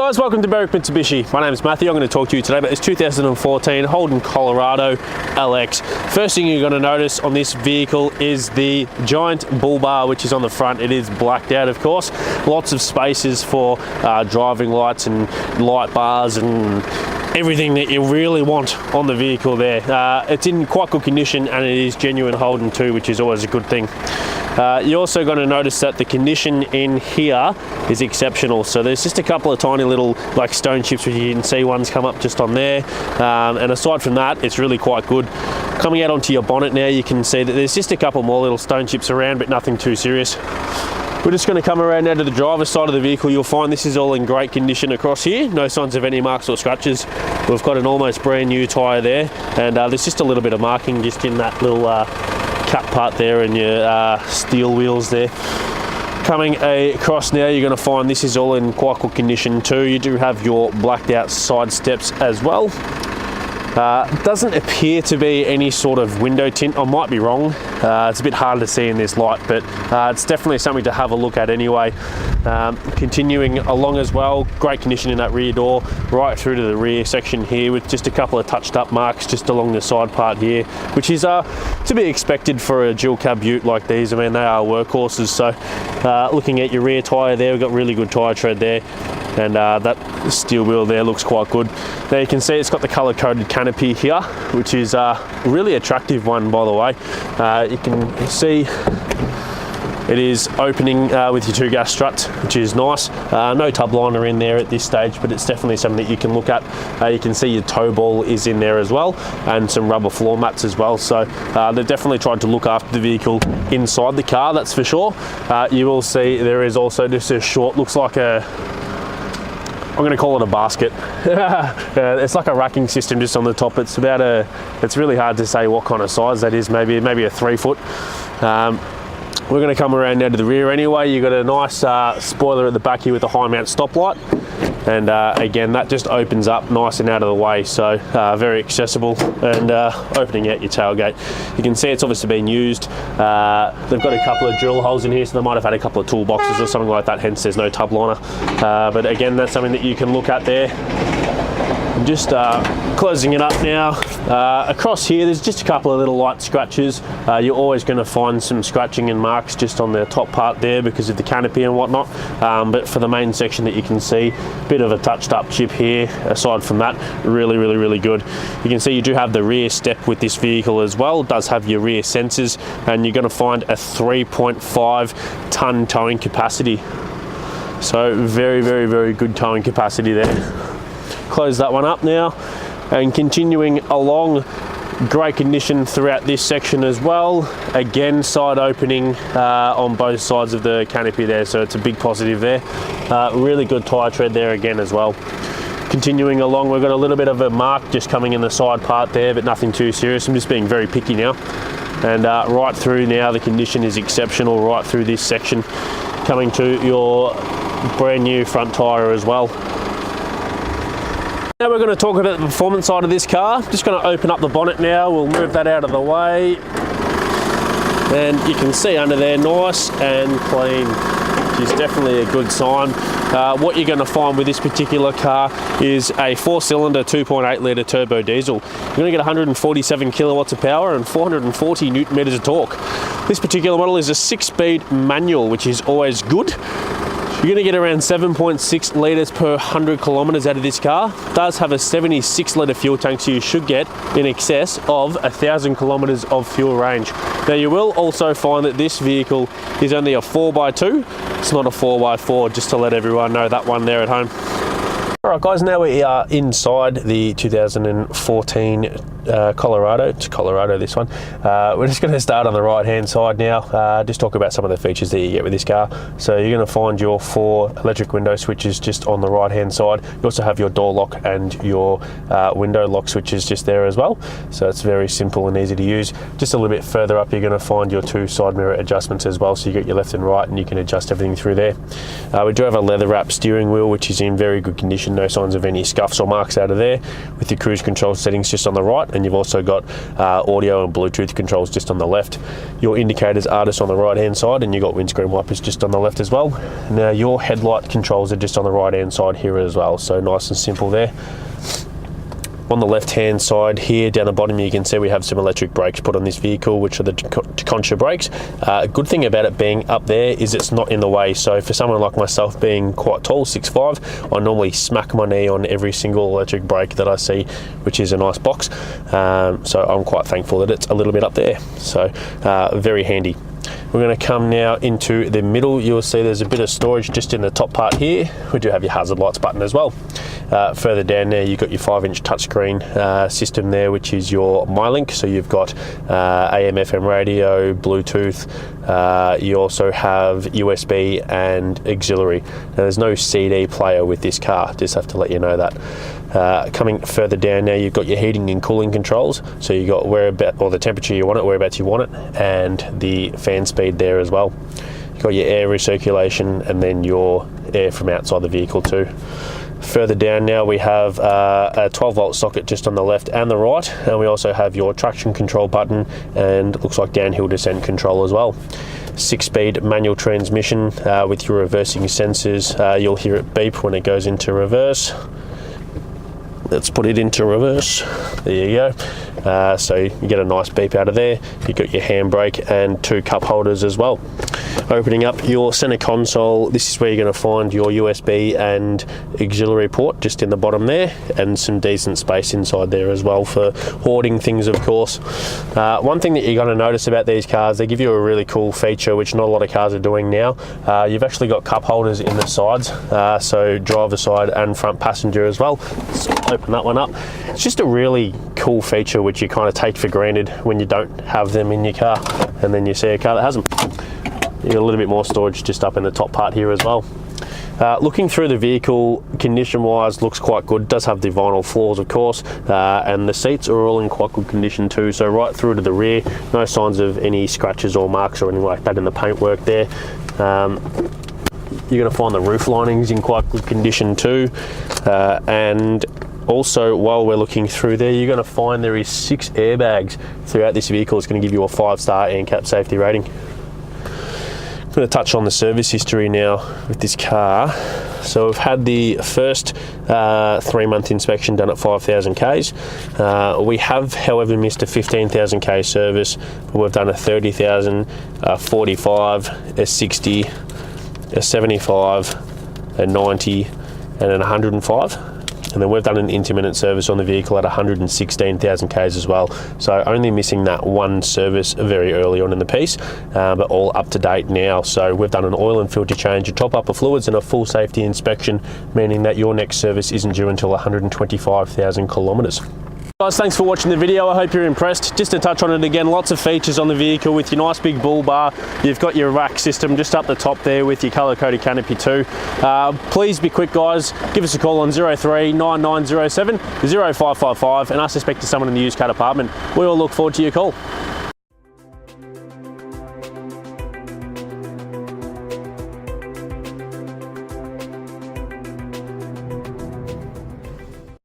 guys, welcome to Berwick Mitsubishi. My name is Matthew. I'm going to talk to you today about this 2014 Holden Colorado LX. First thing you're going to notice on this vehicle is the giant bull bar which is on the front. It is blacked out, of course. Lots of spaces for driving lights and light bars and everything that you really want on the vehicle there. It's in quite good condition and it is genuine Holden too, which is always a good thing. You're also going to notice that the condition in here is exceptional. So there's just a couple of tiny little like stone chips which you can see, one's come up just on there, and aside from that it's really quite good. Coming out onto your bonnet now, you can see that there's just a couple more little stone chips around, but nothing too serious. We're just going to come around now to the driver's side of the vehicle. You'll find this is all in great condition across here. No signs of any marks or scratches. We've got an almost brand new tyre there, and there's just a little bit of marking just in that little cap part there and your steel wheels there. Coming across now, you're going to find this is all in quite good condition too. You do have your blacked out side steps as well. Doesn't appear to be any sort of window tint. I might be wrong. It's a bit hard to see in this light, but it's definitely something to have a look at anyway. Continuing along as well, great condition in that rear door, right through to the rear section here with just a couple of touched up marks just along the side part here, which is to be expected for a dual cab ute like these. I mean, they are workhorses. So looking at your rear tyre there, we've got really good tyre tread there. And that steel wheel there looks quite good. Now you can see it's got the colour coded canopy here, which is a really attractive one, by the way. You can see it is opening with your two gas struts, which is nice. No tub liner in there at this stage, but it's definitely something that you can look at. You can see your tow ball is in there as well, and some rubber floor mats as well. So they've definitely tried to look after the vehicle inside the car, that's for sure. You will see there is also just a short, looks like I'm going to call it a basket. It's like a racking system just on the top. It's really hard to say what kind of size that is, maybe a 3 foot. We're going to come around now to the rear anyway. You've got a nice spoiler at the back here with a high mount stoplight. And again, that just opens up nice and out of the way, so very accessible. And opening out your tailgate, you can see it's obviously been used. They've got a couple of drill holes in here, so they might have had a couple of toolboxes or something like that, hence there's no tub liner. But again, that's something that you can look at there. Just closing it up now. Across here there's just a couple of little light scratches. You're always going to find some scratching and marks just on the top part there because of the canopy and whatnot, but for the main section that you can see, bit of a touched up chip here. Aside from that, really good. You can see you do have the rear step with this vehicle as well. It does have your rear sensors, and you're going to find a 3.5 ton towing capacity, so very good towing capacity there. Close that one up now, and continuing along, great condition throughout this section as well. Again, side opening on both sides of the canopy there, so it's a big positive there. Really good tyre tread there again as well. Continuing along, we've got a little bit of a mark just coming in the side part there, but nothing too serious. I'm just being very picky now. And right through now, the condition is exceptional right through this section. Coming to your brand new front tyre as well. Now we're going to talk about the performance side of this car. Just going to open up the bonnet now. We'll move that out of the way. And you can see under there, nice and clean, which is definitely a good sign. What you're going to find with this particular car is a 4-cylinder 2.8 litre turbo diesel. You're going to get 147 kilowatts of power and 440 newton meters of torque. This particular model is a 6-speed manual, which is always good. You're going to get around 7.6 litres per 100 kilometres out of this car. It does have a 76 litre fuel tank, so you should get in excess of 1,000 kilometres of fuel range. Now you will also find that this vehicle is only a 4x2. It's not a 4x4, just to let everyone know that one there at home. Alright guys, now we are inside the 2014 Colorado. It's Colorado, this one. We're just going to start on the right hand side now, just talk about some of the features that you get with this car. So you're going to find your 4 electric window switches just on the right hand side. You also have your door lock and your window lock switches just there as well. So it's very simple and easy to use. Just a little bit further up, you're going to find your 2 side mirror adjustments as well. So you get your left and right, and you can adjust everything through there. We do have a leather wrap steering wheel, which is in very good condition no signs of any scuffs or marks out of there, with your cruise control settings just on the right, and you've also got audio and Bluetooth controls just on the left. Your indicators are just on the right hand side, and you've got windscreen wipers just on the left as well. Now your headlight controls are just on the right hand side here as well, so nice and simple there. On the left hand side here down the bottom, you can see we have some electric brakes put on this vehicle, which are the Concha brakes. A good thing about it being up there is it's not in the way, so for someone like myself being quite tall, 6'5", I normally smack my knee on every single electric brake that I see, which is a nice box. So I'm quite thankful that it's a little bit up there, so very handy. We're going to come now into the middle. You'll see there's a bit of storage just in the top part here. We do have your hazard lights button as well. Further down there, you've got your 5-inch touchscreen system there, which is your MyLink. So you've got AM, FM radio, Bluetooth. You also have USB and auxiliary. Now there's no CD player with this car, just have to let you know that. Coming further down now, you've got your heating and cooling controls. So you've got the temperature you want it, whereabouts you want it, and the fan speed there as well. You've got your air recirculation and then your air from outside the vehicle too. Further down now, we have a 12-volt socket just on the left and the right, and we also have your traction control button and looks like downhill descent control as well. 6-speed manual transmission with your reversing sensors. You'll hear it beep when it goes into reverse. Let's put it into reverse. There you go. So you get a nice beep out of there. You've got your handbrake and 2 cup holders as well. Opening up your center console, this is where you're going to find your USB and auxiliary port just in the bottom there, and some decent space inside there as well for hoarding things, of course. One thing that you're going to notice about these cars, they give you a really cool feature which not a lot of cars are doing now. You've actually got cup holders in the sides, so driver side and front passenger as well. So open that one up. It's just a really cool feature which you kind of take for granted when you don't have them in your car, and then you see a car that has them. You got a little bit more storage just up in the top part here as well. Looking through the vehicle, condition wise looks quite good. It does have the vinyl floors, of course, and the seats are all in quite good condition too, so right through to the rear, no signs of any scratches or marks or anything like that in the paintwork there. You're going to find the roof linings in quite good condition too, and also, while we're looking through there, you're going to find there is 6 airbags throughout this vehicle. It's going to give you a 5-star NCAP safety rating. I'm going to touch on the service history now with this car. So we've had the first 3-month inspection done at 5,000 Ks. We have, however, missed a 15,000 K service. We've done a 30,000, a 45, a 60, a 75, a 90, and an 105. And then we've done an intermittent service on the vehicle at 116,000 Ks as well. So only missing that one service very early on in the piece, but all up to date now. So we've done an oil and filter change, a top up of fluids, and a full safety inspection, meaning that your next service isn't due until 125,000 kilometres. Guys, thanks for watching the video. I hope you're impressed. Just to touch on it again, lots of features on the vehicle with your nice big bull bar. You've got your rack system just up the top there with your colour-coded canopy too. Please be quick, guys. Give us a call on 03 9907 0555 and ask to speak to someone in the used car department. We all look forward to your call.